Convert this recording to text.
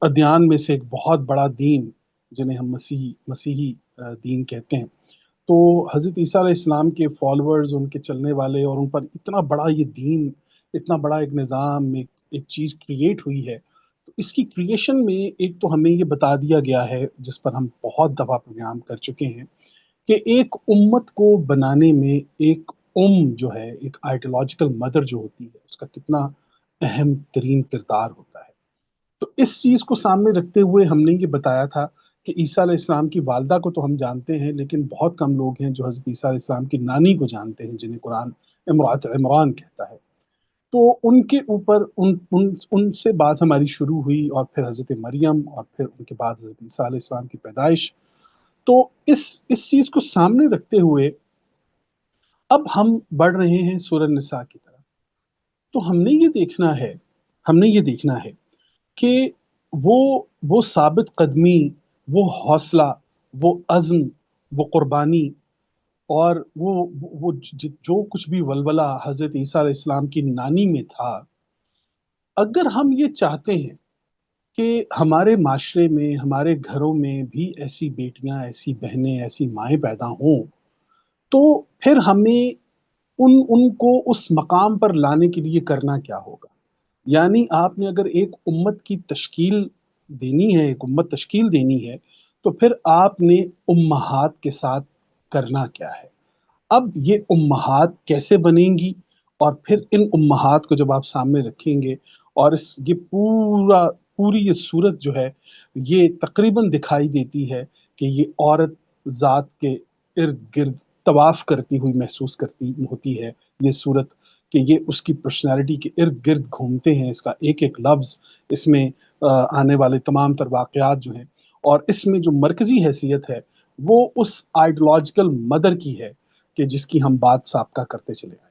अध्ययन में से एक बहुत बड़ा दीन, जिन्हें हम मसीही दीन कहते हैं। तो हज़रत ईसा अलैहिस्सलाम के फॉलोअर्स, उनके चलने वाले, और उन पर इतना बड़ा ये दीन, इतना बड़ा एक निज़ाम, एक चीज़ क्रिएट हुई है। तो इसकी क्रिएशन में एक तो हमें ये बता दिया गया है, जिस पर हम बहुत दफ़ा प्रोग्राम कर चुके हैं, कि एक उम्मत को बनाने में एक जो है, एक आइडियोलॉजिकल मदर जो होती है, उसका कितना अहम तरीन किरदार होता है। तो इस चीज़ को सामने रखते हुए हमने ये बताया था कि ईसा अलैहिस्सलाम की वालिदा को तो हम जानते हैं, लेकिन बहुत कम लोग हैं जो हज़रत ईसा अलैहिस्सलाम की नानी को जानते हैं, जिन्हें कुरान इम्रात इमरान कहता है। तो उनके ऊपर उन उन उनसे बात हमारी शुरू हुई, और फिर हज़रत मरियम, और फिर उनके बाद हज़रत ईसा अलैहिस्सलाम की पैदाइश। तो इस चीज़ को सामने रखते हुए अब हम बढ़ रहे हैं सूरह निसा की तरफ। तो हमने ये देखना है कि वो वो साबित कदमी, वो हौसला, वो अज़्म, वो कुर्बानी, और वो जो कुछ भी वलवला हज़रत ईसा अलैहिस्सलाम की नानी में था, अगर हम ये चाहते हैं कि हमारे माशरे में, हमारे घरों में भी ऐसी बेटियाँ, ऐसी बहनें, ऐसी माएँ पैदा हों, तो फिर हमें उनको उस मकाम पर लाने के लिए करना क्या होगा? यानी आपने अगर एक उम्मत की तश्कील देनी है, एक उम्मत तश्कील देनी है, तो फिर आपने उम्माहात के साथ करना क्या है? अब ये उम्माहात कैसे बनेंगी, और फिर इन उम्माहात को जब आप सामने रखेंगे, और ये पूरी ये सूरत जो है, ये तकरीबन दिखाई देती है कि ये औरत ज़ात के इर्द-गिर्द तवाफ़ करती हुई महसूस करती होती है, ये सूरत, कि ये उसकी पर्सनैलिटी के इर्द-गिर्द घूमते हैं, इसका एक-एक लफ्ज़, इसमें आने वाले तमाम तर वाक़यात जो हैं, और इसमें जो मरकज़ी हैसियत है, वो उस आइडियोलॉजिकल मदर की है, कि जिसकी हम बात साबका करते चले आए।